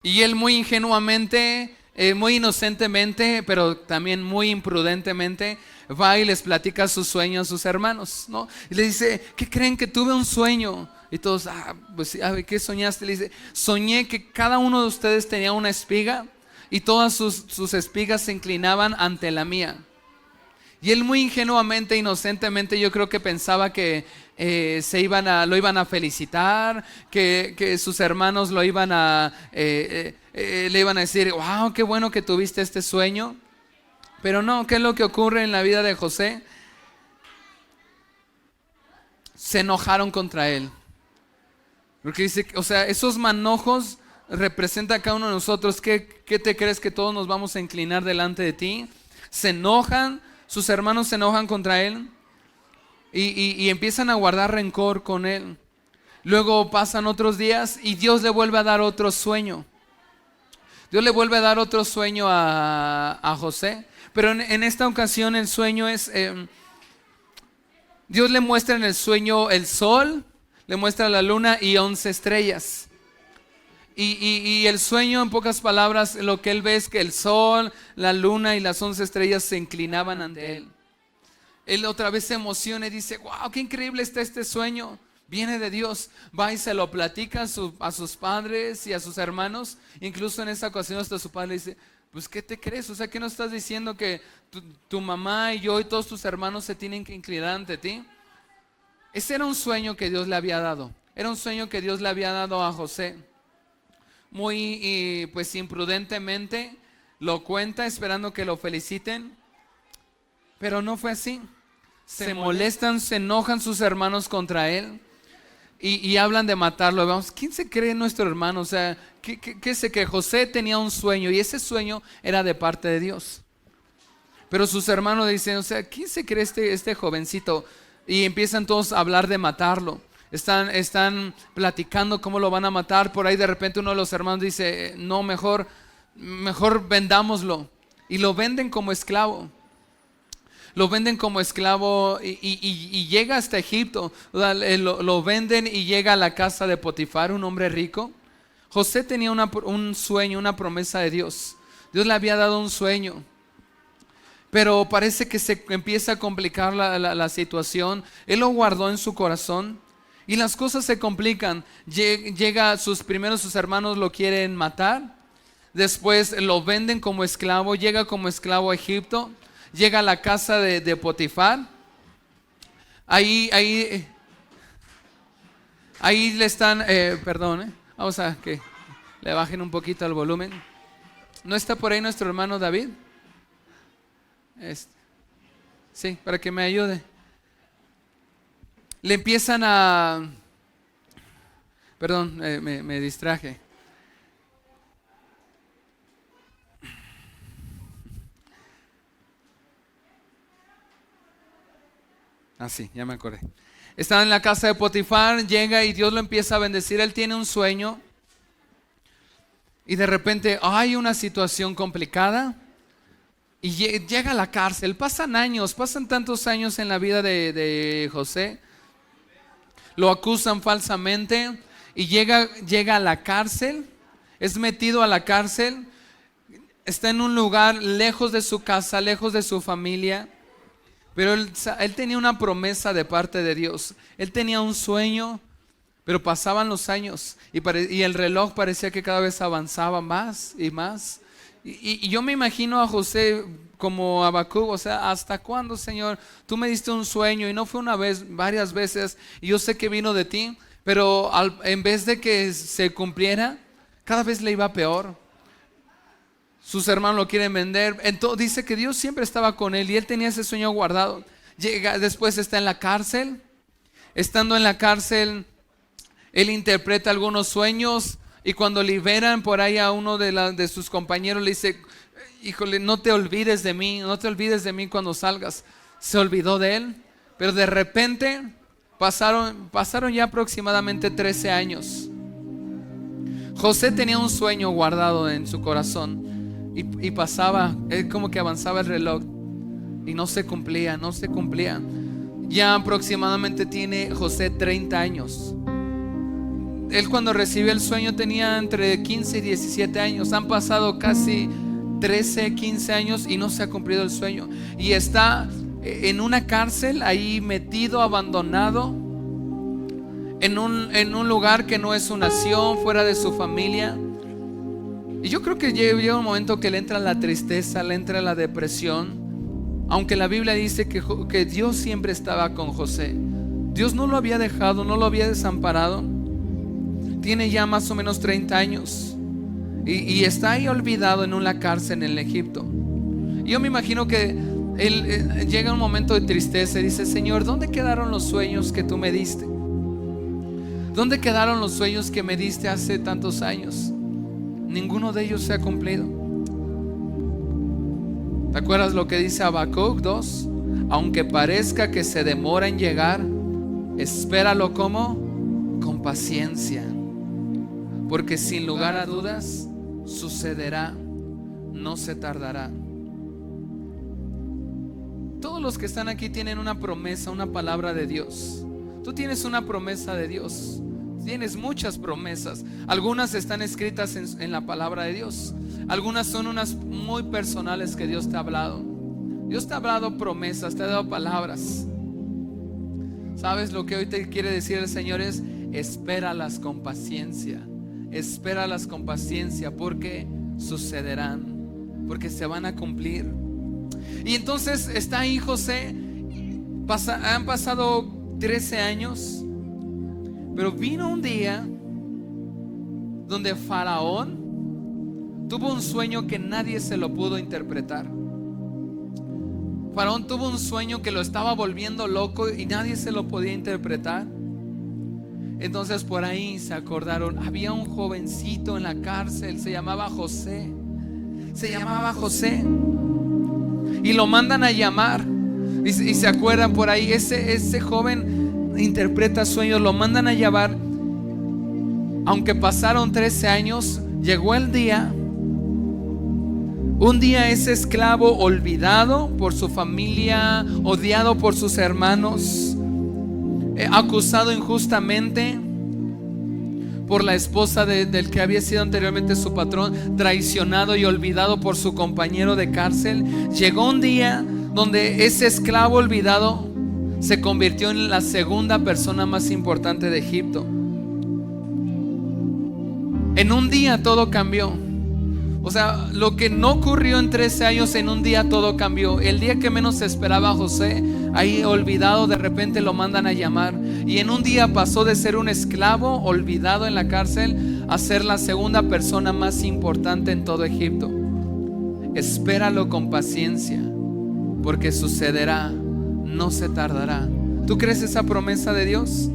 Y él muy ingenuamente, muy inocentemente, pero también muy imprudentemente, va y les platica sus sueños a sus hermanos, ¿no? Y le dice, ¿qué creen? Que tuve un sueño. Y todos, pues sí, a ver, ¿qué soñaste? Le dice, soñé que cada uno de ustedes tenía una espiga y todas sus espigas se inclinaban ante la mía. Y él muy ingenuamente, inocentemente, yo creo que pensaba que lo iban a felicitar, que sus hermanos le iban a decir, wow, qué bueno que tuviste este sueño. Pero no, ¿qué es lo que ocurre en la vida de José? Se enojaron contra él. Porque dice, o sea, esos manojos representa a cada uno de nosotros. ¿Qué te crees que todos nos vamos a inclinar delante de ti? Se enojan, sus hermanos se enojan contra él y empiezan a guardar rencor con él. Luego pasan otros días y Dios le vuelve a dar otro sueño. Dios le vuelve a dar otro sueño a José. Pero en esta ocasión el sueño es, Dios le muestra en el sueño el sol, le muestra la luna y 11 estrellas. Y el sueño, en pocas palabras, lo que él ve es que el sol, la luna y las 11 estrellas se inclinaban ante él. Él otra vez se emociona y dice, wow, qué increíble está este sueño. Viene de Dios. Va y se lo platica a sus padres y a sus hermanos. Incluso en esa ocasión hasta su padre le dice, pues ¿qué te crees? O sea, ¿qué no estás diciendo que tu mamá y yo y todos tus hermanos se tienen que inclinar ante ti? Ese era un sueño que Dios le había dado. Era un sueño que Dios le había dado a José. Muy pues imprudentemente lo cuenta esperando que lo feliciten. Pero no fue así. Se molestan, se enojan sus hermanos contra él y hablan de matarlo. Vamos, ¿quién se cree nuestro hermano? O sea, ¿qué se cree? José tenía un sueño y ese sueño era de parte de Dios. Pero sus hermanos dicen, o sea, ¿quién se cree este jovencito? Y empiezan todos a hablar de matarlo. Están platicando cómo lo van a matar. Por ahí de repente uno de los hermanos dice, no, mejor vendámoslo. Y lo venden como esclavo. Lo venden como esclavo y llega hasta Egipto. Lo venden y llega a la casa de Potifar, un hombre rico. José tenía un sueño, una promesa de Dios. Dios le había dado un sueño. Pero parece que se empieza a complicar la situación. Él lo guardó en su corazón y las cosas se complican. Llega sus hermanos lo quieren matar. Después lo venden como esclavo. Llega como esclavo a Egipto. Llega a la casa de Potifar. Ahí le están, vamos a que le bajen un poquito el volumen. ¿No está por ahí nuestro hermano David? Sí, para que me ayude. Le empiezan a... Perdón, me distraje. Sí, ya me acordé. Está en la casa de Potifar, llega y Dios lo empieza a bendecir. Él tiene un sueño y de repente hay una situación complicada y llega a la cárcel. Pasan tantos años en la vida de José. Lo acusan falsamente y llega a la cárcel. Es metido a la cárcel. Está en un lugar lejos de su casa, lejos de su familia. Pero él tenía una promesa de parte de Dios. Él tenía un sueño, pero pasaban los años y el reloj parecía que cada vez avanzaba más y más. Y yo me imagino a José como Habacuc, o sea, ¿hasta cuándo, Señor? Tú me diste un sueño y no fue una vez, varias veces, y yo sé que vino de ti, pero en vez de que se cumpliera, cada vez le iba peor. Sus hermanos lo quieren vender. Entonces dice que Dios siempre estaba con él y él tenía ese sueño guardado. Después está en la cárcel. Estando en la cárcel, él interpreta algunos sueños y cuando liberan por ahí a uno de sus compañeros le dice, híjole, no te olvides de mí, no te olvides de mí cuando salgas. Se olvidó de él, pero de repente pasaron ya aproximadamente 13 años. José tenía un sueño guardado en su corazón. Y pasaba, como que avanzaba el reloj y no se cumplía. Ya aproximadamente tiene José 30 años. Él cuando recibió el sueño tenía entre 15 y 17 años. Han pasado casi 13, 15 años y no se ha cumplido el sueño. Y está en una cárcel ahí metido, abandonado, en un lugar que no es su nación, fuera de su familia. Y yo creo que llega un momento que le entra la tristeza, le entra la depresión. Aunque la Biblia dice que Dios siempre estaba con José. Dios no lo había dejado, no lo había desamparado. Tiene ya más o menos 30 años y está ahí olvidado en una cárcel en el Egipto. Y yo me imagino que él llega un momento de tristeza y dice: Señor, ¿dónde quedaron los sueños que tú me diste? ¿Dónde quedaron los sueños que me diste hace tantos años? Ninguno de ellos se ha cumplido. ¿Te acuerdas lo que dice Habacuc 2? Aunque parezca que se demora en llegar, espéralo como con paciencia, porque sin lugar a dudas sucederá, no se tardará. Todos los que están aquí tienen una promesa, una palabra de Dios. Tú tienes una promesa de Dios. Tienes muchas promesas. Algunas están escritas en la palabra de Dios. Algunas son unas muy personales que Dios te ha hablado. Dios te ha hablado promesas, te ha dado palabras. ¿Sabes lo que hoy te quiere decir el Señor? Es: espéralas con paciencia. Espéralas con paciencia, porque sucederán, porque se van a cumplir. Y entonces está ahí José. Han pasado 13 años, pero vino un día donde Faraón tuvo un sueño que nadie se lo pudo interpretar. Faraón tuvo un sueño que lo estaba volviendo loco y nadie se lo podía interpretar. Entonces por ahí se acordaron, había un jovencito en la cárcel, se llamaba José. Y lo mandan a llamar. Y se acuerdan por ahí, ese joven interpreta sueños, lo mandan a llamar. Aunque pasaron 13 años, llegó el día. Un día ese esclavo, olvidado por su familia, odiado por sus hermanos, acusado injustamente por la esposa del que había sido anteriormente su patrón, traicionado y olvidado por su compañero de cárcel. Llegó un día donde ese esclavo olvidado se convirtió en la segunda persona más importante de Egipto. En un día todo cambió. O sea, lo que no ocurrió en 13 años, en un día todo cambió. El día que menos se esperaba a José, ahí olvidado, de repente lo mandan a llamar. Y en un día pasó de ser un esclavo olvidado en la cárcel a ser la segunda persona más importante en todo Egipto. Espéralo con paciencia, porque sucederá, no se tardará. ¿Tú crees esa promesa de Dios?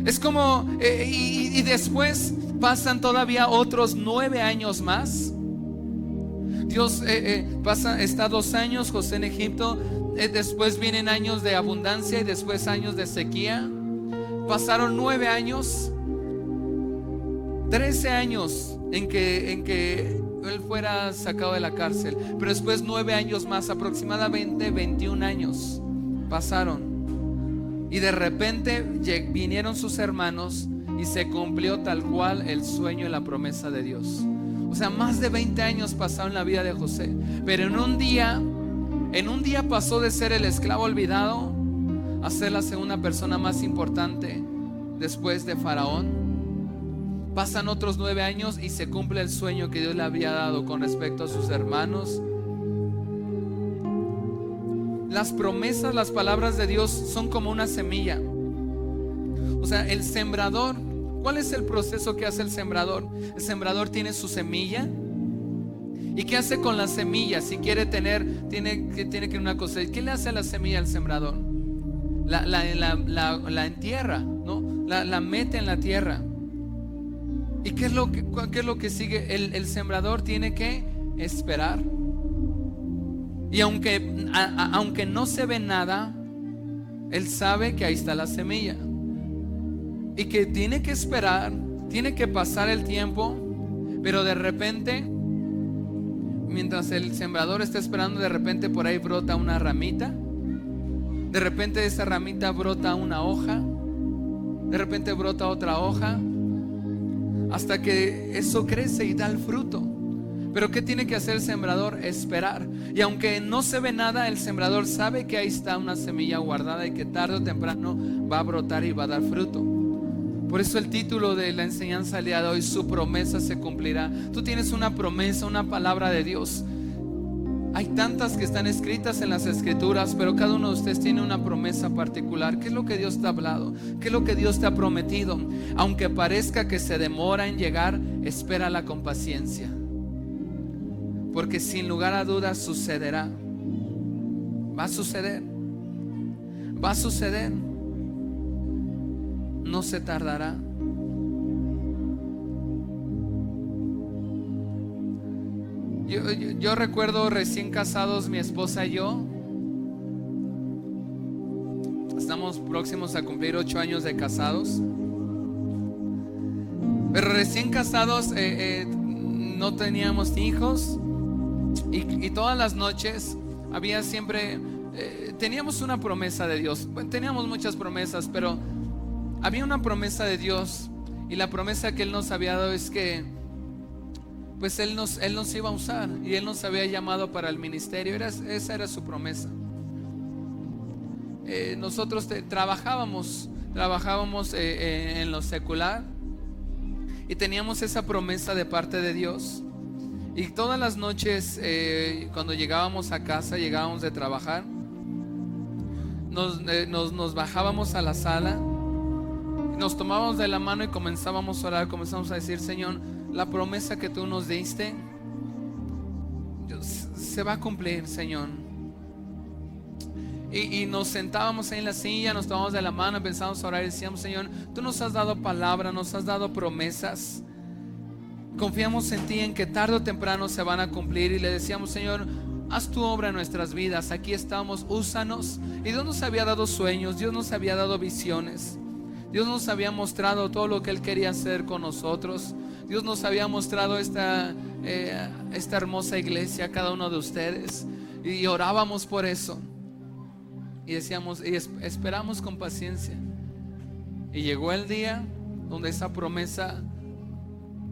Es como, y después pasan todavía otros 9 años más. Dios está 2 años José en Egipto. Después vienen años de abundancia y después años de sequía. Pasaron 9 años, 13 años en que él fuera sacado de la cárcel. Pero después 9 años más, aproximadamente 21 años pasaron. Y de repente vinieron sus hermanos y se cumplió tal cual el sueño y la promesa de Dios. O sea, más de 20 años pasaron en la vida de José. Pero en un día pasó de ser el esclavo olvidado a ser la segunda persona más importante después de Faraón. Pasan otros 9 años y se cumple el sueño que Dios le había dado con respecto a sus hermanos. Las promesas, las palabras de Dios son como una semilla. O sea, el sembrador, ¿cuál es el proceso que hace el sembrador? El sembrador tiene su semilla. ¿Y qué hace con la semilla? Si quiere tiene que una cosecha. ¿Qué le hace a la semilla al sembrador? La entierra, ¿no? La mete en la tierra. ¿Y qué es lo que sigue? El sembrador tiene que esperar. Y aunque no se ve nada, él sabe que ahí está la semilla. Y que tiene que esperar, tiene que pasar el tiempo. Pero de repente, mientras el sembrador está esperando, de repente por ahí brota una ramita. De repente de esa ramita brota una hoja. De repente brota otra hoja. hasta que eso crece y da el fruto. Pero ¿qué tiene que hacer el sembrador? Esperar. Y aunque no se ve nada, el sembrador sabe que ahí está una semilla guardada y que tarde o temprano va a brotar y va a dar fruto. Por eso el título de la enseñanza del día de hoy: su promesa se cumplirá. Tú tienes una promesa, una palabra de Dios. Hay tantas que están escritas en las escrituras, pero cada uno de ustedes tiene una promesa particular. ¿Qué es lo que Dios te ha hablado? ¿Qué es lo que Dios te ha prometido? Aunque parezca que se demora en llegar, espérala con paciencia, porque sin lugar a dudas sucederá. Va a suceder. Va a suceder. No se tardará. Yo recuerdo recién casados, mi esposa y yo. Estamos próximos a cumplir 8 años de casados. Pero recién casados no teníamos hijos. Y todas las noches había siempre, teníamos una promesa de Dios. Bueno, teníamos muchas promesas, pero había una promesa de Dios. Y la promesa que Él nos había dado es que pues Él nos iba a usar, y Él nos había llamado para el ministerio. Esa era su promesa. Nosotros trabajábamos en lo secular, y teníamos esa promesa de parte de Dios. Y todas las noches, cuando llegábamos a casa, llegábamos de trabajar, nos bajábamos a la sala, nos tomábamos de la mano y comenzábamos a orar. Comenzamos a decir: Señor, la promesa que tú nos diste se va a cumplir, Señor. Y nos sentábamos ahí en la silla, nos tomábamos de la mano, empezábamos a orar y decíamos: Señor, tú nos has dado palabra, nos has dado promesas. Confiamos en ti, en que tarde o temprano se van a cumplir. Y le decíamos: Señor, haz tu obra en nuestras vidas. Aquí estamos, úsanos. Y Dios nos había dado sueños, Dios nos había dado visiones, Dios nos había mostrado todo lo que Él quería hacer con nosotros. Dios nos había mostrado esta hermosa iglesia a cada uno de ustedes, y orábamos por eso, y decíamos, y esperamos con paciencia. Y llegó el día donde esa promesa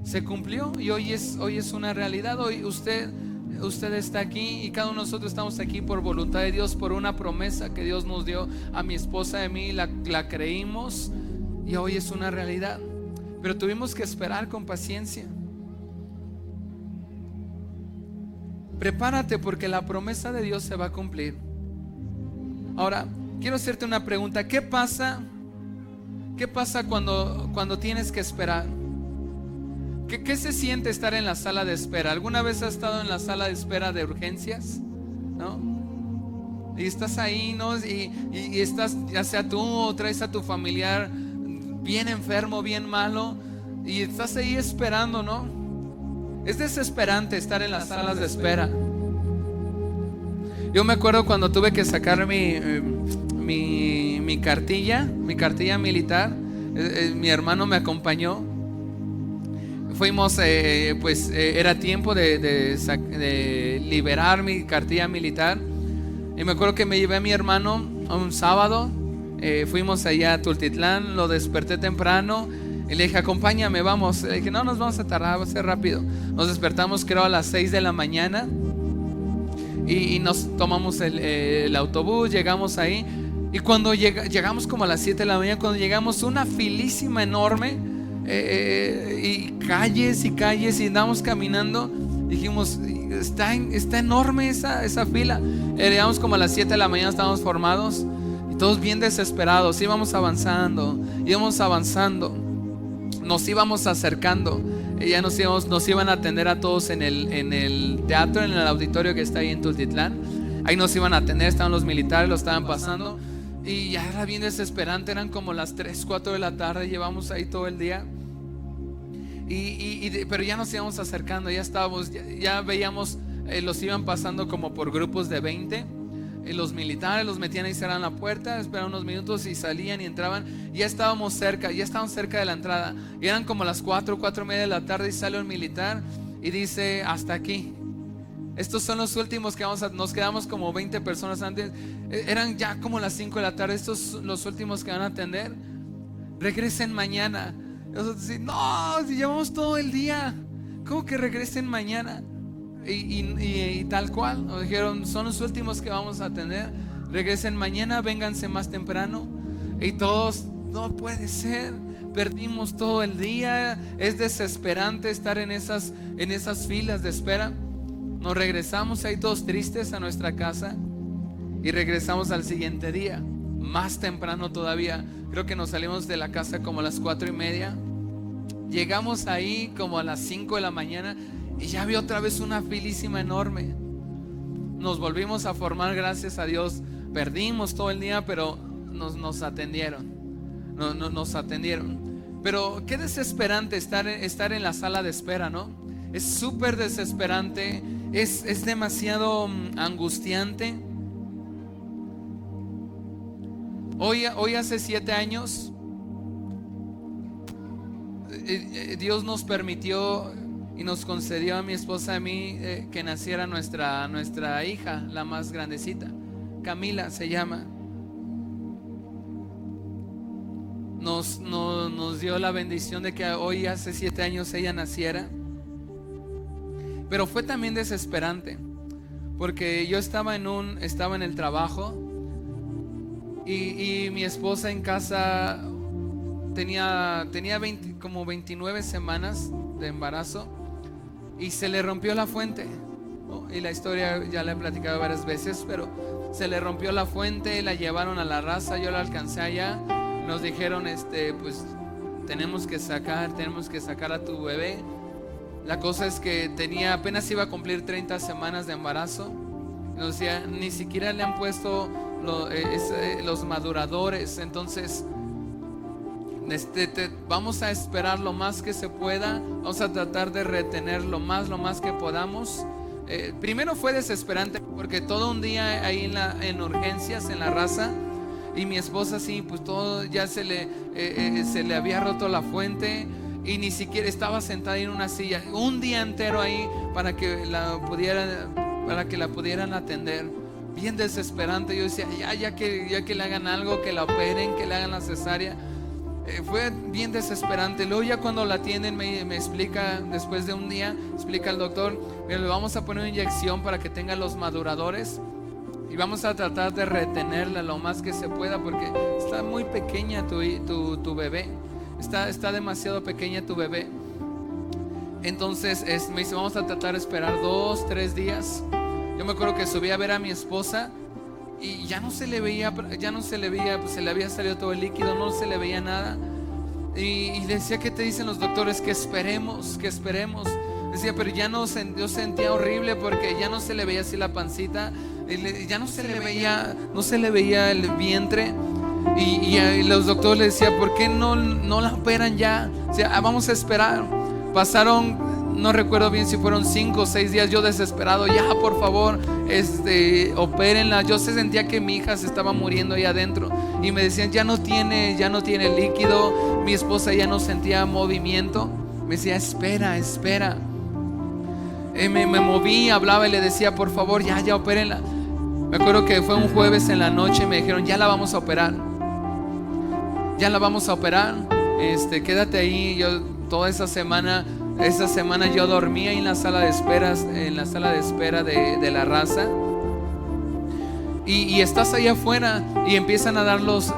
se cumplió, y hoy es una realidad. Hoy usted está aquí, y cada uno de nosotros estamos aquí por voluntad de Dios, por una promesa que Dios nos dio a mi esposa y a mí. La creímos, y hoy es una realidad. Pero tuvimos que esperar con paciencia. Prepárate, porque la promesa de Dios se va a cumplir. Ahora, quiero hacerte una pregunta. ¿Qué pasa cuando tienes que esperar? ¿Qué se siente estar en la sala de espera? ¿Alguna vez has estado en la sala de espera de urgencias? ¿No? Y estás ahí, ¿no? Y estás, ya sea tú o traes a tu familiar bien enfermo, bien malo, y estás ahí esperando, ¿no? Es desesperante estar en las salas de espera. Yo me acuerdo cuando tuve que sacar mi cartilla militar. Mi hermano me acompañó. Fuimos, era tiempo de liberar mi cartilla militar. Y me acuerdo que me llevé a mi hermano un sábado. Fuimos allá a Tultitlán, lo desperté temprano y le dije: acompáñame, vamos. Le dije: no nos vamos a tardar, va a ser rápido. Nos despertamos creo a las 6 de la mañana, y nos tomamos el autobús, llegamos ahí. Y cuando llegamos como a las 7 de la mañana, cuando llegamos, una filísima enorme, y calles y calles, y andamos caminando. Dijimos: está enorme esa fila. Llegamos como a las 7 de la mañana, estábamos formados, todos bien desesperados. Íbamos avanzando, nos íbamos acercando. Ya nos iban a atender a todos en el teatro, en el auditorio que está ahí en Tultitlán. Ahí nos iban a atender, estaban los militares, lo estaban pasando. Y ya era bien desesperante, eran como las 3, 4 de la tarde. Llevamos ahí todo el día. Pero ya nos íbamos acercando, ya veíamos, los iban pasando como por grupos de 20. Los militares los metían ahí, cerraban la puerta, esperaban unos minutos y salían y entraban. Ya estábamos cerca de la entrada. Y eran como las 4:30 de la tarde, y sale un militar y dice: hasta aquí. Estos son los últimos que nos quedamos como 20 personas antes. Eran ya como las 5 de la tarde. Estos son los últimos que van a atender. Regresen mañana. Nosotros sí, no, si llevamos todo el día, ¿cómo que regresen mañana? Y tal cual, nos dijeron, son los últimos que vamos a tener, regresen mañana, vénganse más temprano. Y todos, no puede ser, perdimos todo el día, es desesperante estar en esas filas de espera. Nos regresamos ahí todos tristes a nuestra casa y regresamos al siguiente día, más temprano todavía. Creo que nos salimos de la casa como a las 4:30. Llegamos ahí como a las 5 de la mañana y ya había otra vez una filísima enorme. Nos volvimos a formar, gracias a Dios. Perdimos todo el día, pero nos atendieron. Nos atendieron. Pero qué desesperante estar en la sala de espera, ¿no? Es súper desesperante. Es demasiado angustiante. Hoy hace 7 años, Dios nos permitió y nos concedió a mi esposa y a mí que naciera nuestra hija, la más grandecita. Camila se llama. Nos dio la bendición de que hoy hace 7 años ella naciera. Pero fue también desesperante, porque yo estaba en el trabajo y mi esposa en casa tenía como 29 semanas de embarazo y se le rompió la fuente, ¿no? Y la historia ya la he platicado varias veces, pero se le rompió la fuente, la llevaron a la raza, yo la alcancé allá, nos dijeron pues tenemos que sacar a tu bebé. La cosa es que apenas iba a cumplir 30 semanas de embarazo. Nos decía, ni siquiera le han puesto los maduradores. Entonces vamos a esperar lo más que se pueda. Vamos a tratar de retener lo más que podamos. Primero fue desesperante porque todo un día ahí en urgencias en la raza, y mi esposa sí, pues todo ya se le había roto la fuente y ni siquiera estaba sentada en una silla un día entero ahí para que la pudieran atender. Bien desesperante. Yo decía, ya que le hagan algo, que la operen, que le hagan la cesárea. Fue bien desesperante. Luego ya cuando la atienden me explica, después de un día, explica el doctor, le vamos a poner una inyección para que tenga los maduradores y vamos a tratar de retenerla lo más que se pueda porque está muy pequeña tu bebé. Está demasiado pequeña tu bebé. Entonces me dice, vamos a tratar de esperar 2-3 días. Yo me acuerdo que subí a ver a mi esposa y ya no se le veía, pues se le había salido todo el líquido, no se le veía nada. Y decía, ¿qué te dicen los doctores? Que esperemos. Decía, pero yo sentía horrible porque ya no se le veía así la pancita, ya no se le veía el vientre. Y los doctores le decían, ¿por qué no la operan ya? O sea, vamos a esperar. Pasaron, no recuerdo bien si fueron 5 o 6 días, yo desesperado, ya por favor, opérenla. Yo sentía que mi hija se estaba muriendo ahí adentro y me decían, ya no tiene líquido. Mi esposa ya no sentía movimiento. Me decía, espera. Me moví, hablaba y le decía, por favor, ya opérenla. Me acuerdo que fue un jueves en la noche y me dijeron, ya la vamos a operar. Quédate ahí. Yo toda esa semana yo dormía en la sala de espera de la raza. Y estás ahí afuera y empiezan a dar los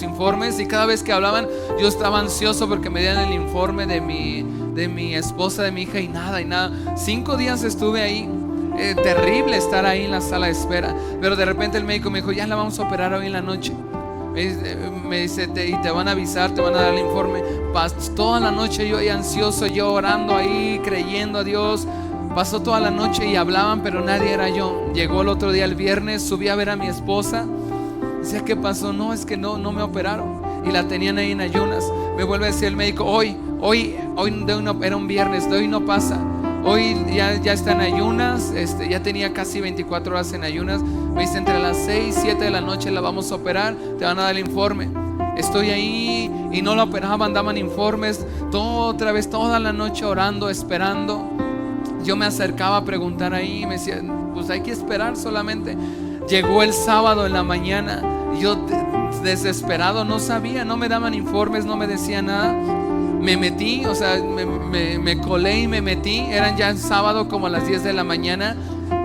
informes, y cada vez que hablaban yo estaba ansioso porque me dieran el informe de mi esposa, de mi hija, y nada. 5 días estuve ahí. Terrible estar ahí en la sala de espera. Pero de repente el médico me dijo, ya la vamos a operar hoy en la noche. Me dice, y te van a avisar, te van a dar el informe. Toda la noche yo ahí ansioso, yo orando ahí, creyendo a Dios. Pasó toda la noche y hablaban, pero nadie era yo. Llegó el otro día, el viernes, subí a ver a mi esposa. Decía, ¿qué pasó? No, es que no me operaron. Y la tenían ahí en ayunas. Me vuelve a decir el médico, hoy era un viernes, de hoy no pasa. Hoy ya está en ayunas, ya tenía casi 24 horas en ayunas. Me dice, entre las 6 y 7 de la noche la vamos a operar, te van a dar el informe. Estoy ahí y no la operaban, daban informes. Otra vez toda la noche orando, esperando. Yo me acercaba a preguntar ahí y me decía, pues hay que esperar solamente. Llegó el sábado en la mañana y yo desesperado, no sabía, no me daban informes, no me decían nada. Me metí, o sea, me colé y me metí. Eran ya el sábado como a las 10 de la mañana.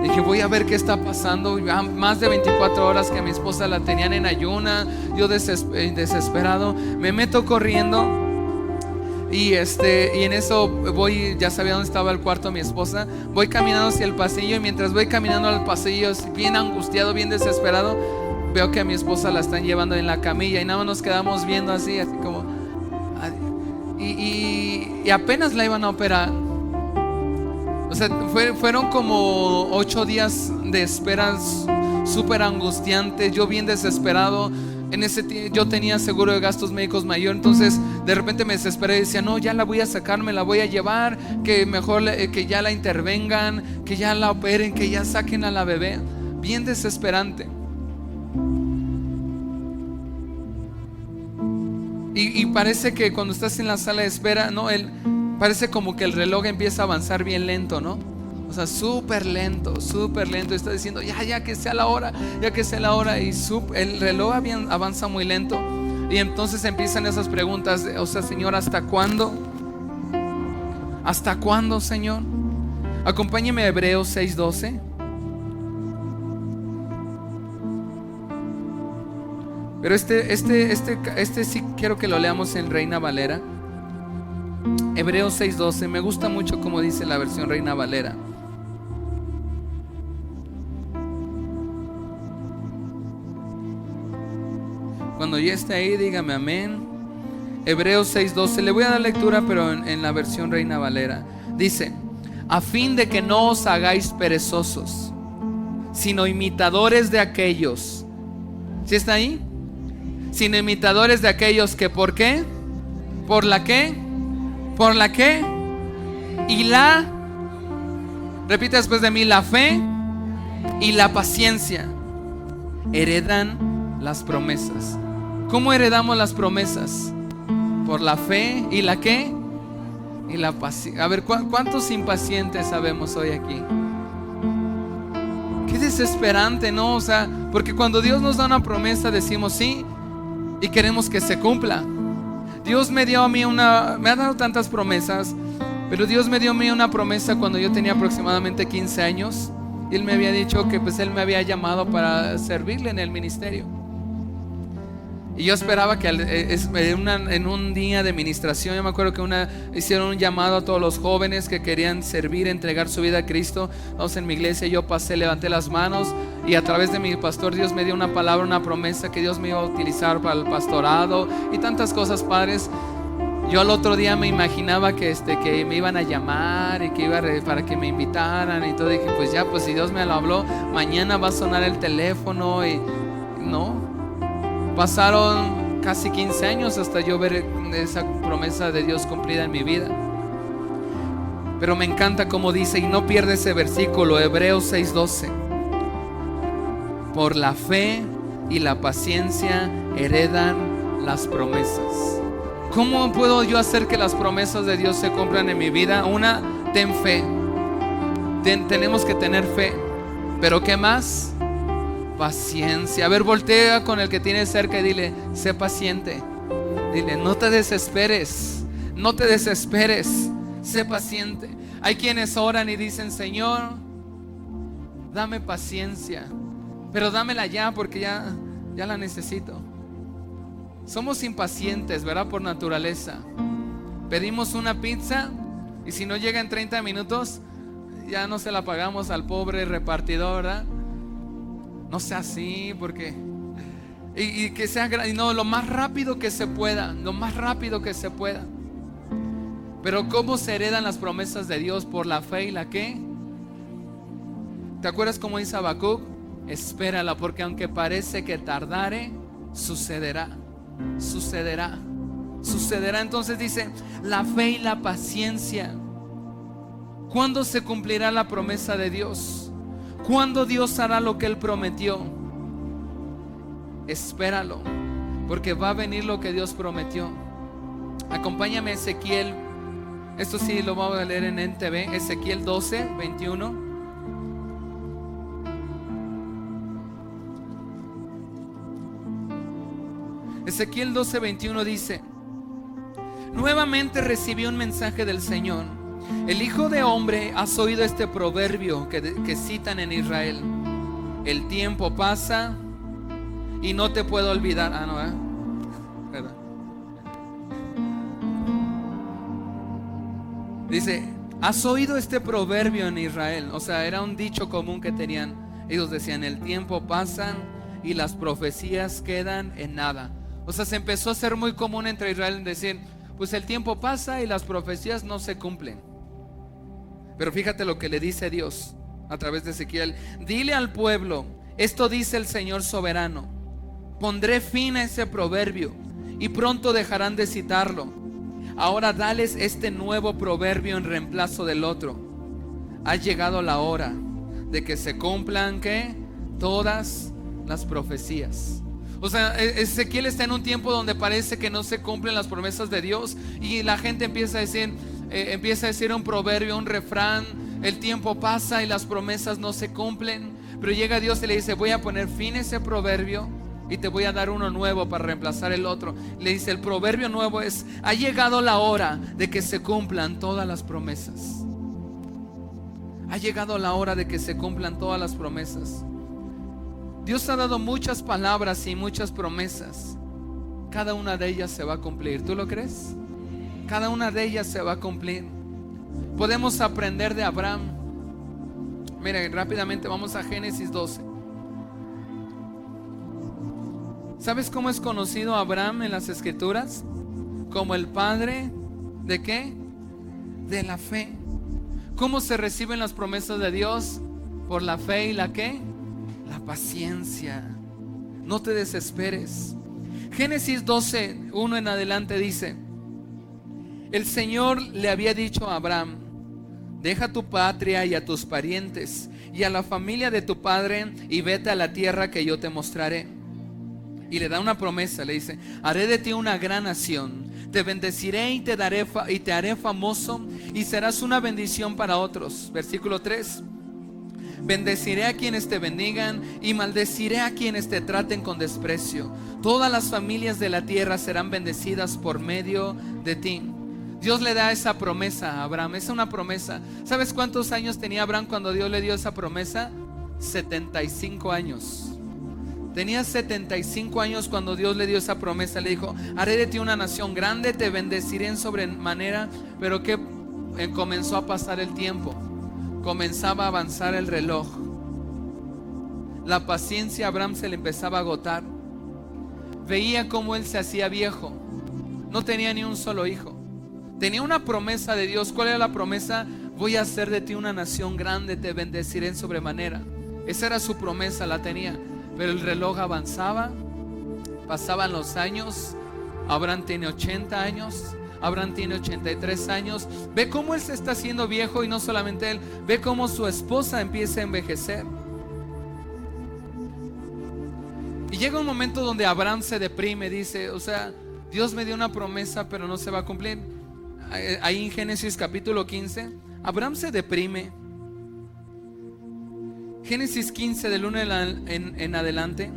Dije, voy a ver qué está pasando. Más de 24 horas que a mi esposa la tenían en ayuna. Yo desesperado. Me meto corriendo. Y en eso voy, ya sabía dónde estaba el cuarto de mi esposa. Voy caminando hacia el pasillo. Y mientras voy caminando al pasillo, bien angustiado, bien desesperado, veo que a mi esposa la están llevando en la camilla. Y nada más nos quedamos viendo así como... Y apenas la iban a operar. O sea, fueron como 8 días de espera súper angustiantes. Yo bien desesperado. En ese tiempo yo tenía seguro de gastos médicos mayor. Entonces de repente me desesperé y decía, no, ya la voy a sacar, me la voy a llevar. Que mejor que ya la intervengan, que ya la operen, que ya saquen a la bebé. Bien desesperante. Y parece que cuando estás en la sala de espera, ¿no? Parece como que el reloj empieza a avanzar bien lento, ¿no? O sea, súper lento, súper lento. Está diciendo, ya que sea la hora, ya que sea la hora. Y el reloj avanza muy lento. Y entonces empiezan esas preguntas, o sea, Señor, ¿hasta cuándo? ¿Hasta cuándo, Señor? Acompáñeme a Hebreos 6:12. Pero este sí quiero que lo leamos en Reina Valera. Hebreos 6:12. Me gusta mucho como dice la versión Reina Valera. Cuando ya esté ahí, dígame amén. Hebreos 6:12. Le voy a dar lectura, pero en la versión Reina Valera. Dice, a fin de que no os hagáis perezosos, sino imitadores de aquellos. ¿Sí está ahí? Sino imitadores de aquellos que, ¿por qué? ¿Por la qué? ¿Por la qué? Y repite después de mí, la fe y la paciencia heredan las promesas. ¿Cómo heredamos las promesas? Por la fe y la qué? Y la paciencia. A ver, ¿cuántos impacientes sabemos hoy aquí? Qué desesperante, ¿no? O sea, porque cuando Dios nos da una promesa decimos sí y queremos que se cumpla. Dios me dio a mí me ha dado tantas promesas, pero Dios me dio a mí una promesa cuando yo tenía aproximadamente 15 años. Y Él me había dicho que pues Él me había llamado para servirle en el ministerio. Y yo esperaba que en un día de ministración, yo me acuerdo que hicieron un llamado a todos los jóvenes que querían servir, entregar su vida a Cristo. Vamos, en mi iglesia yo levanté las manos y a través de mi pastor Dios me dio una palabra, una promesa que Dios me iba a utilizar para el pastorado y tantas cosas, padres. Yo al otro día me imaginaba que me iban a llamar y que para que me invitaran y todo. Dije, pues si Dios me lo habló, mañana va a sonar el teléfono. Y no, pasaron casi 15 años hasta yo ver esa promesa de Dios cumplida en mi vida. Pero me encanta como dice, y no pierde ese versículo, Hebreos 6:12. Por la fe y la paciencia heredan las promesas. ¿Cómo puedo yo hacer que las promesas de Dios se cumplan en mi vida? Una, ten fe. Tenemos que tener fe. ¿Pero qué más? Paciencia. A ver, voltea con el que tienes cerca y dile, sé paciente. Dile, no te desesperes. No te desesperes. Sé paciente. Hay quienes oran y dicen, Señor, dame paciencia, pero dámela ya porque ya la necesito. Somos impacientes, ¿verdad? Por naturaleza. Pedimos una pizza y si no llega en 30 minutos, ya no se la pagamos al pobre repartidor, ¿verdad? No sea así, porque y que sea no, lo más rápido que se pueda, lo más rápido que se pueda. Pero ¿cómo se heredan las promesas de Dios? Por la fe y la ¿qué? ¿Te acuerdas cómo dice Habacuc? Espérala, porque aunque parece que tardare, sucederá. Sucederá. Sucederá. Entonces dice, la fe y la paciencia. ¿Cuándo se cumplirá la promesa de Dios? ¿Cuándo Dios hará lo que Él prometió? Espéralo, porque va a venir lo que Dios prometió. Acompáñame a Ezequiel. Esto sí lo vamos a leer en NTV. Ezequiel 12:21. Ezequiel 12:21 dice: nuevamente recibí un mensaje del Señor. El hijo de hombre, has oído este proverbio que citan en Israel: el tiempo pasa y no te puedo olvidar. ¿Verdad? Dice, has oído este proverbio en Israel. O sea, era un dicho común que tenían. Ellos decían: el tiempo pasa y las profecías quedan en nada. O sea, se empezó a hacer muy común entre Israel decir: pues el tiempo pasa y las profecías no se cumplen. Pero fíjate lo que le dice Dios a través de Ezequiel: dile al pueblo, esto dice el Señor soberano: pondré fin a ese proverbio y pronto dejarán de citarlo. Ahora dales este nuevo proverbio en reemplazo del otro: ha llegado la hora de que se cumplan ¿qué? Todas las profecías. O sea, Ezequiel está en un tiempo donde parece que no se cumplen las promesas de Dios, y la gente empieza a decir un proverbio, un refrán: el tiempo pasa y las promesas no se cumplen. Pero llega Dios y le dice: voy a poner fin a ese proverbio y te voy a dar uno nuevo para reemplazar el otro. Le dice: el proverbio nuevo es: ha llegado la hora de que se cumplan todas las promesas. Ha llegado la hora de que se cumplan todas las promesas. Dios ha dado muchas palabras y muchas promesas. Cada una de ellas se va a cumplir. ¿Tú lo crees? Cada una de ellas se va a cumplir. Podemos aprender de Abraham. Miren, rápidamente vamos a Génesis 12. ¿Sabes cómo es conocido Abraham en las Escrituras? Como el padre ¿de qué? De la fe. ¿Cómo se reciben las promesas de Dios? Por la fe y la ¿qué? La paciencia. No te desesperes. Génesis 12, 1 en adelante dice: el Señor le había dicho a Abraham: deja tu patria y a tus parientes y a la familia de tu padre y vete a la tierra que yo te mostraré. Y le da una promesa, le dice: haré de ti una gran nación, te bendeciré y te haré famoso y serás una bendición para otros. Versículo 3: bendeciré a quienes te bendigan y maldeciré a quienes te traten con desprecio. Todas las familias de la tierra serán bendecidas por medio de ti. Dios le da esa promesa a Abraham. Es una promesa. ¿Sabes cuántos años tenía Abraham cuando Dios le dio esa promesa? 75 años. Tenía 75 años cuando Dios le dio esa promesa. Le dijo: haré de ti una nación grande, te bendeciré en sobremanera. Pero que comenzó a pasar el tiempo. Comenzaba a avanzar el reloj. La paciencia a Abraham se le empezaba a agotar. Veía cómo él se hacía viejo. No tenía ni un solo hijo. Tenía una promesa de Dios. ¿Cuál era la promesa? Voy a hacer de ti una nación grande, te bendeciré en sobremanera. Esa era su promesa, la tenía. Pero el reloj avanzaba. Pasaban los años. Abraham tiene 80 años. Abraham tiene 83 años. Ve cómo él se está haciendo viejo, y no solamente él, ve cómo su esposa empieza a envejecer. Y llega un momento donde Abraham se deprime. Dice: o sea, Dios me dio una promesa, pero no se va a cumplir. Ahí en Génesis capítulo 15, Abraham se deprime. Génesis 15 del 1 en adelante,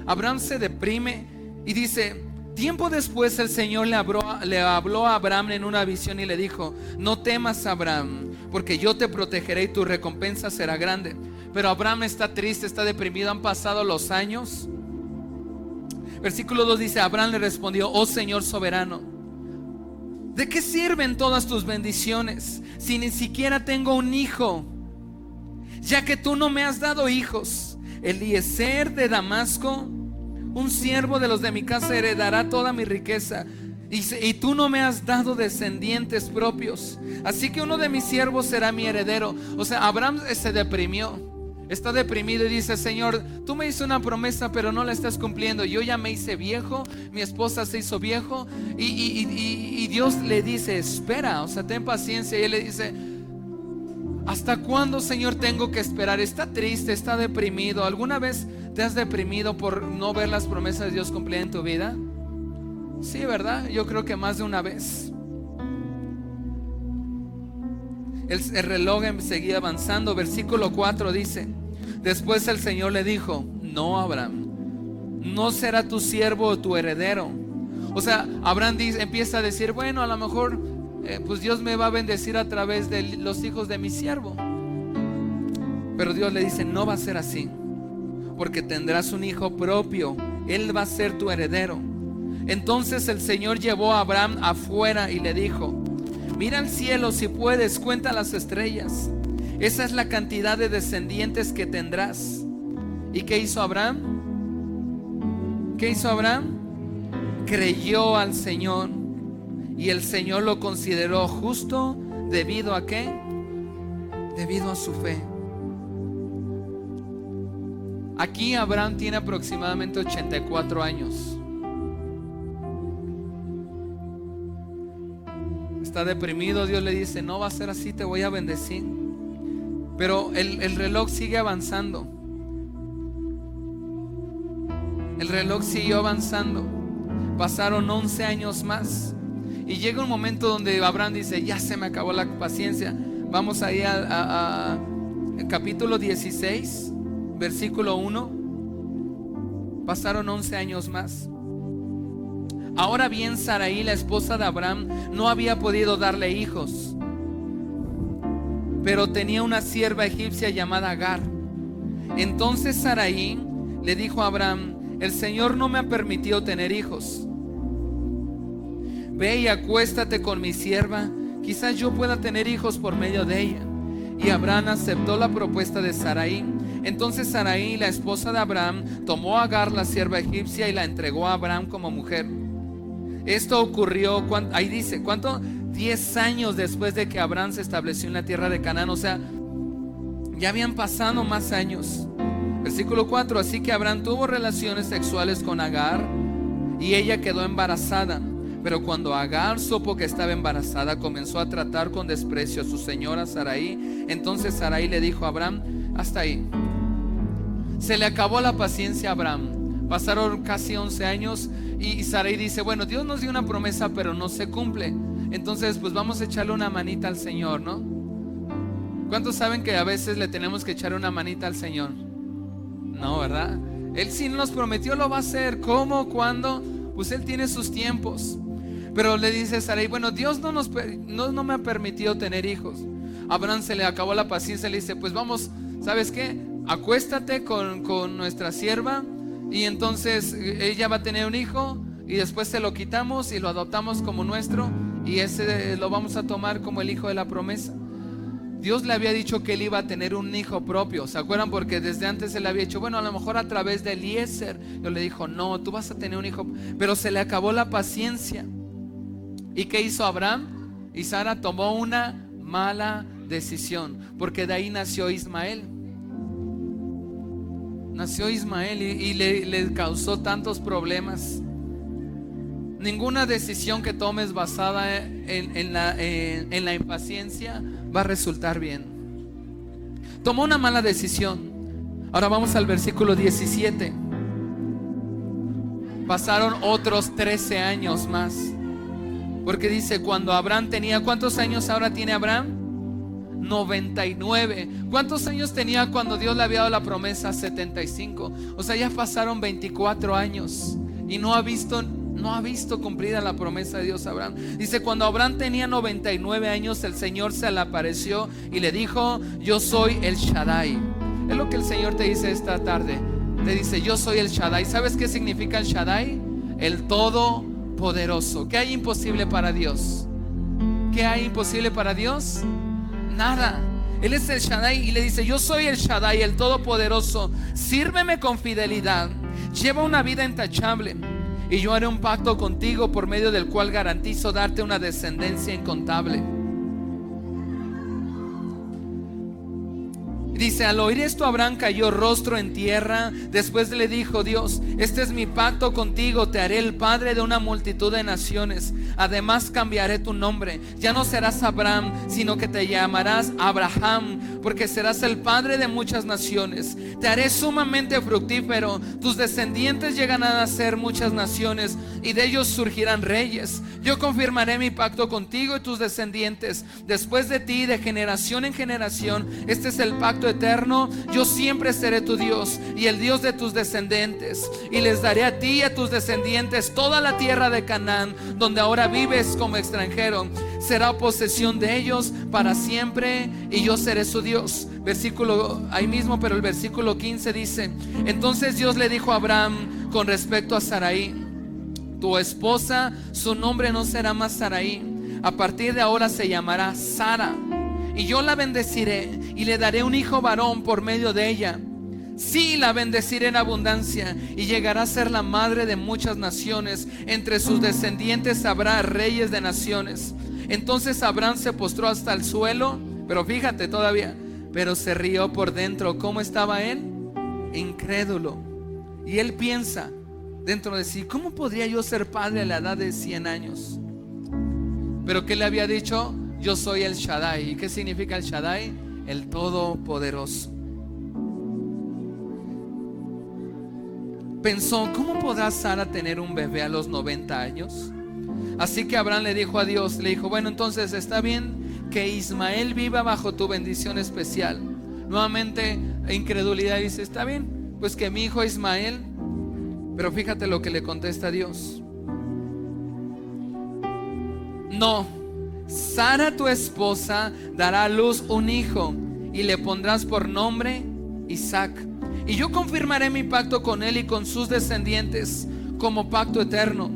Abraham se deprime y dice: tiempo después el Señor le habló a Abraham en una visión y le dijo: no temas, Abraham, porque yo te protegeré y tu recompensa será grande. Pero Abraham está triste, está deprimido, han pasado los años. Versículo 2 dice: Abraham le respondió: oh Señor soberano, ¿de qué sirven todas tus bendiciones si ni siquiera tengo un hijo? Ya que tú no me has dado hijos. Eliezer de Damasco, un siervo de los de mi casa, heredará toda mi riqueza. Y tú no me has dado descendientes propios. Así que uno de mis siervos será mi heredero. O sea, Abraham se deprimió. Está deprimido y dice: Señor, tú me hiciste una promesa, pero no la estás cumpliendo. Yo ya me hice viejo, mi esposa se hizo viejo. Y Dios le dice: espera, o sea, ten paciencia. Y él le dice: ¿hasta cuándo, Señor, tengo que esperar? Está triste, está deprimido. ¿Alguna vez te has deprimido por no ver las promesas de Dios cumplidas en tu vida? Sí, ¿verdad? Yo creo que más de una vez. El reloj seguía avanzando. Versículo 4 dice: después el Señor le dijo: no, Abraham, no será tu siervo o tu heredero, O sea, Abraham empieza a decir, bueno, a lo mejor pues Dios me va a bendecir a través de los hijos de mi siervo. Pero Dios le dice, no va a ser así, porque tendrás un hijo propio, él va a ser tu heredero. Entonces el Señor llevó a Abraham afuera y le dijo, mira al cielo si puedes, cuenta las estrellas, esa es la cantidad de descendientes que tendrás. ¿Y qué hizo Abraham? ¿Qué hizo Abraham? Creyó al Señor y el Señor lo consideró justo. ¿Debido a qué? Debido a su fe. Aquí Abraham tiene aproximadamente 84 años. Está deprimido. Dios le dice, no va a ser así, te voy a bendecir. Pero el reloj sigue avanzando. El reloj siguió avanzando. Pasaron 11 años más. Y llega un momento donde Abraham dice, ya se me acabó la paciencia. Vamos ahí a capítulo 16, versículo 1. Pasaron 11 años más. Ahora bien, Sarai, la esposa de Abraham, no había podido darle hijos, pero tenía una sierva egipcia llamada Agar. Entonces Sarai le dijo a Abraham, el Señor no me ha permitido tener hijos. Ve y acuéstate con mi sierva, quizás yo pueda tener hijos por medio de ella. Y Abraham aceptó la propuesta de Sarai. Entonces Sarai, la esposa de Abraham, tomó a Agar, la sierva egipcia, y la entregó a Abraham como mujer. Esto ocurrió, ahí dice, ¿cuánto? 10 años después de que Abraham se estableció en la tierra de Canaán. O sea, ya habían pasado más años. Versículo 4. Así que Abraham tuvo relaciones sexuales con Agar y ella quedó embarazada. Pero cuando Agar supo que estaba embarazada, comenzó a tratar con desprecio a su señora Sarai. Entonces Sarai le dijo a Abraham, hasta ahí. Se le acabó la paciencia a Abraham. Pasaron casi 11 años y Sarai dice, bueno, Dios nos dio una promesa pero no se cumple. Entonces pues vamos a echarle una manita al Señor, ¿no? ¿Cuántos saben que a veces le tenemos que echar una manita al Señor? No, ¿verdad? Él sí nos prometió, lo va a hacer. ¿Cómo? ¿Cuándo? Pues Él tiene sus tiempos. Pero le dice Sarai, bueno, Dios no me ha permitido tener hijos. A Abraham se le acabó la paciencia. Le dice, pues vamos, ¿sabes qué? Acuéstate con nuestra sierva y entonces ella va a tener un hijo y después se lo quitamos y lo adoptamos como nuestro y ese lo vamos a tomar como el hijo de la promesa. Dios le había dicho que él iba a tener un hijo propio, ¿se acuerdan? Porque desde antes él había dicho, bueno, a lo mejor a través de Eliezer. Dios le dijo, no, tú vas a tener un hijo. Pero se le acabó la paciencia. ¿Y qué hizo Abraham? Y Sara tomó una mala decisión, porque de ahí nació Ismael. Nació Ismael y le causó tantos problemas. Ninguna decisión que tomes basada en la impaciencia va a resultar bien. Tomó una mala decisión. Ahora vamos al versículo 17. Pasaron otros 13 años más. Porque dice, cuando Abraham tenía, ¿cuántos años ahora tiene Abraham? 99. ¿Cuántos años tenía cuando Dios le había dado la promesa? 75. O sea, ya pasaron 24 años y no ha visto cumplida la promesa de Dios a Abraham. Dice, cuando Abraham tenía 99 años, el Señor se le apareció y le dijo, yo soy el Shaddai. Es lo que el Señor te dice esta tarde. Te dice, yo soy el Shaddai. ¿Sabes qué significa el Shaddai? El Todopoderoso. ¿Qué hay imposible para Dios? ¿Qué hay imposible para Dios? Nada. Él es el Shaddai y le dice, yo soy el Shaddai, el Todopoderoso. Sírveme con fidelidad. Lleva una vida intachable. Y yo haré un pacto contigo por medio del cual garantizo darte una descendencia incontable. Dice, al oír esto Abraham cayó rostro en tierra. Después le dijo Dios, este es mi pacto contigo, te haré el padre de una multitud de naciones. Además cambiaré tu nombre, ya no serás Abraham, sino que te llamarás Abraham, porque serás el padre de muchas naciones. Te haré sumamente fructífero, tus descendientes llegarán a ser muchas naciones y de ellos surgirán reyes. Yo confirmaré mi pacto contigo y tus descendientes después de ti, de generación en generación. Este es el pacto eterno. Yo siempre seré tu Dios y el Dios de tus descendientes, y les daré a ti y a tus descendientes toda la tierra de Canaán, donde ahora vives como extranjero. Será posesión de ellos para siempre, y yo seré su Dios. Versículo ahí mismo, pero el versículo 15 dice: entonces Dios le dijo a Abraham con respecto a Sarai: tu esposa, su nombre no será más Sarai, a partir de ahora se llamará Sara, y yo la bendeciré y le daré un hijo varón por medio de ella. Sí, la bendeciré en abundancia y llegará a ser la madre de muchas naciones. Entre sus descendientes habrá reyes de naciones. Entonces Abraham se postró hasta el suelo, pero fíjate todavía, pero se rió por dentro. ¿Cómo estaba él? Incrédulo. Y él piensa dentro de sí: ¿cómo podría yo ser padre a la edad de 100 años? Pero ¿qué le había dicho? Yo soy el Shaddai. ¿Y qué significa el Shaddai? El Todopoderoso. Pensó: ¿cómo podrá Sara tener un bebé a los 90 años? Así que Abraham le dijo a Dios, le dijo: bueno, entonces está bien que Ismael viva bajo tu bendición especial. Nuevamente incredulidad, dice: está bien, pues que mi hijo Ismael. Pero fíjate lo que le contesta Dios: no, Sara tu esposa dará a luz un hijo y le pondrás por nombre Isaac. Y yo confirmaré mi pacto con él y con sus descendientes como pacto eterno.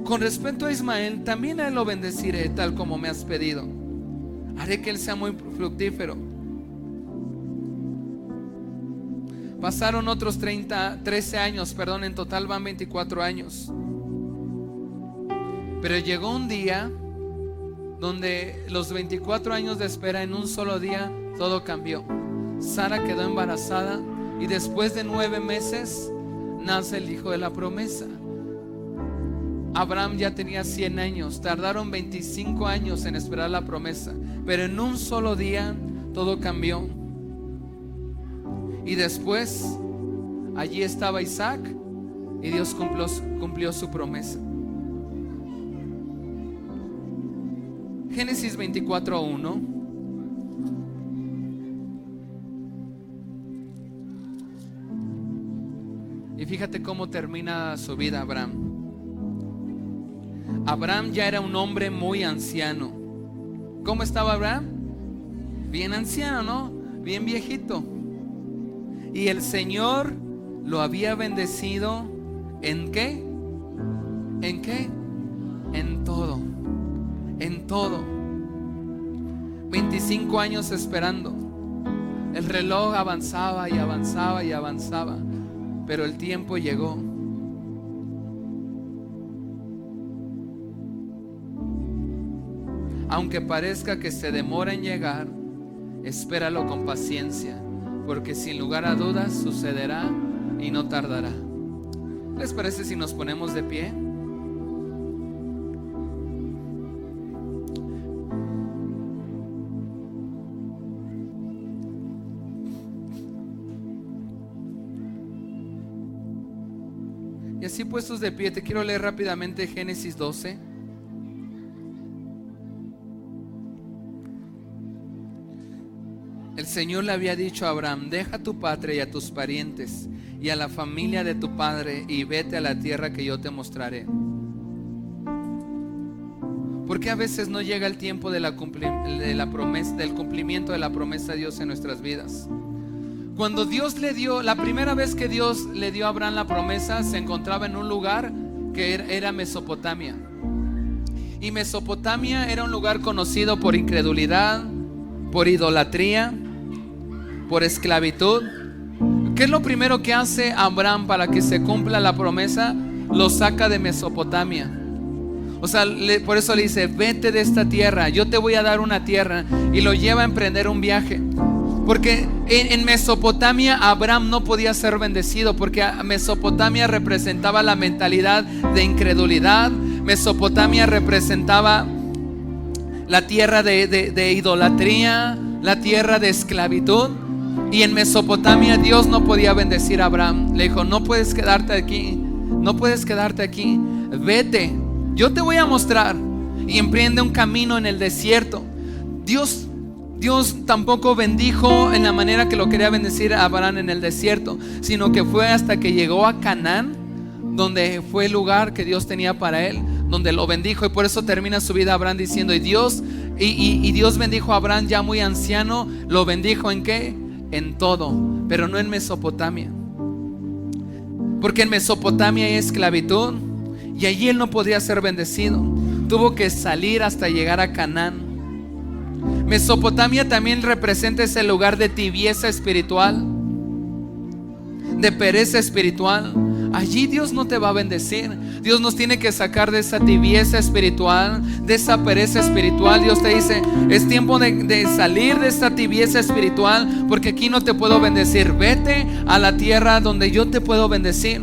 Con respecto a Ismael, también a él lo bendeciré, tal como me has pedido. Haré que él sea muy fructífero. Pasaron otros 13 años, en total van 24 años. Pero llegó un día donde los 24 años de espera, en un solo día todo cambió. Sara quedó embarazada y después de 9 meses nace el hijo de la promesa. Abraham ya tenía 100 años, tardaron 25 años en esperar la promesa, pero en un solo día todo cambió. Y después allí estaba Isaac y Dios cumplió su promesa. Génesis 24:1. Y fíjate cómo termina su vida Abraham. Abraham ya era un hombre muy anciano. ¿Cómo estaba Abraham? Bien anciano, ¿no? Bien viejito. Y el Señor lo había bendecido ¿en qué? ¿En qué? En todo. En todo. 25 años esperando. El reloj avanzaba y avanzaba y avanzaba, pero el tiempo llegó. Aunque parezca que se demora en llegar, espéralo con paciencia, porque sin lugar a dudas sucederá y no tardará. ¿Les parece si nos ponemos de pie? Y así puestos de pie, te quiero leer rápidamente Génesis 12. El Señor le había dicho a Abraham: deja tu patria y a tus parientes y a la familia de tu padre y vete a la tierra que yo te mostraré. ¿Por qué a veces no llega el tiempo del cumplimiento de la promesa de Dios en nuestras vidas? Cuando Dios le dio, la primera vez que Dios le dio a Abraham la promesa, se encontraba en un lugar que era Mesopotamia. Y Mesopotamia era un lugar conocido por incredulidad, por idolatría, por esclavitud. ¿Qué es lo primero que hace Abraham para que se cumpla la promesa? Lo saca de Mesopotamia. O sea, por eso le dice: vete de esta tierra, yo te voy a dar una tierra. Y lo lleva a emprender un viaje. Porque en Mesopotamia Abraham no podía ser bendecido, porque Mesopotamia representaba la mentalidad de incredulidad. Mesopotamia representaba la tierra de idolatría, la tierra de esclavitud. Y en Mesopotamia Dios no podía bendecir a Abraham. Le dijo: no puedes quedarte aquí, no puedes quedarte aquí, vete, yo te voy a mostrar. Y emprende un camino en el desierto. Dios tampoco bendijo en la manera que lo quería bendecir a Abraham en el desierto, sino que fue hasta que llegó a Canaán, donde fue el lugar que Dios tenía para él, donde lo bendijo. Y por eso termina su vida Abraham diciendo: y Dios bendijo a Abraham ya muy anciano. ¿Lo bendijo en qué? En todo, pero no en Mesopotamia, porque en Mesopotamia hay esclavitud y allí él no podía ser bendecido. Tuvo que salir hasta llegar a Canaán. Mesopotamia también representa ese lugar de tibieza espiritual, de pereza espiritual. Allí Dios no te va a bendecir. Dios nos tiene que sacar de esa tibieza espiritual, de esa pereza espiritual. Dios te dice: es tiempo de salir de esta tibieza espiritual, porque aquí no te puedo bendecir. Vete a la tierra donde yo te puedo bendecir.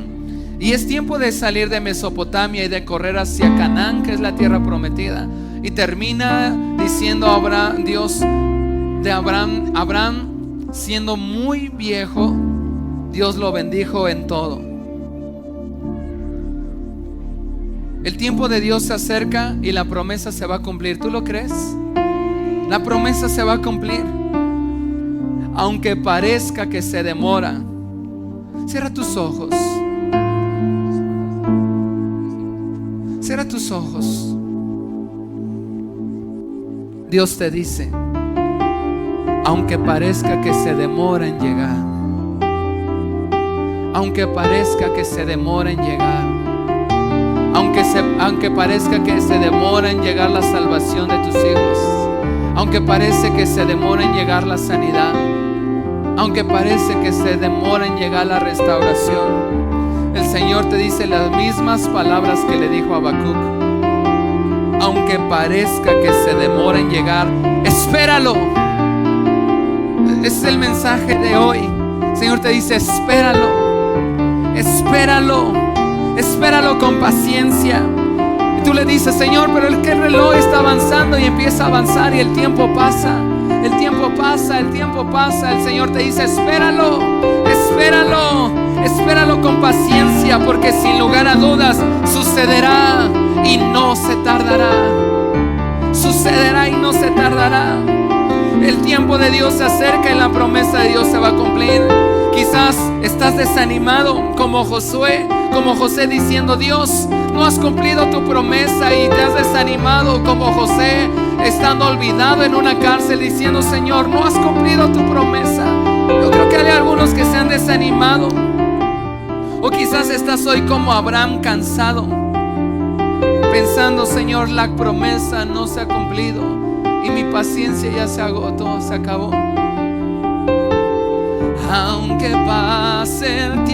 Y es tiempo de salir de Mesopotamia y de correr hacia Canaán, que es la tierra prometida. Y termina diciendo Abraham, Dios de Abraham siendo muy viejo, Dios lo bendijo en todo. El tiempo de Dios se acerca y la promesa se va a cumplir. ¿Tú lo crees? La promesa se va a cumplir, aunque parezca que se demora. Cierra tus ojos. Cierra tus ojos. Dios te dice: aunque parezca que se demora en llegar, aunque parezca que se demora en llegar, aunque parezca que se demora en llegar la salvación de tus hijos, aunque parece que se demora en llegar la sanidad, aunque parece que se demora en llegar la restauración, el Señor te dice las mismas palabras que le dijo a Habacuc: aunque parezca que se demora en llegar, espéralo. Ese es el mensaje de hoy. El Señor te dice: espéralo, espéralo, espéralo con paciencia. Y tú le dices: Señor, pero el reloj está avanzando, y empieza a avanzar y el tiempo pasa. El tiempo pasa, el tiempo pasa. El Señor te dice: espéralo, espéralo, espéralo con paciencia, porque sin lugar a dudas sucederá y no se tardará. Sucederá y no se tardará. El tiempo de Dios se acerca y la promesa de Dios se va a cumplir. Quizás estás desanimado como Josué, como José, diciendo: Dios, no has cumplido tu promesa, y te has desanimado como José, estando olvidado en una cárcel, diciendo: Señor, no has cumplido tu promesa. Yo creo que hay algunos que se han desanimado. O quizás estás hoy como Abraham, cansado, pensando: Señor, la promesa no se ha cumplido y mi paciencia ya se agotó, se acabó. Aunque pase el tiempo,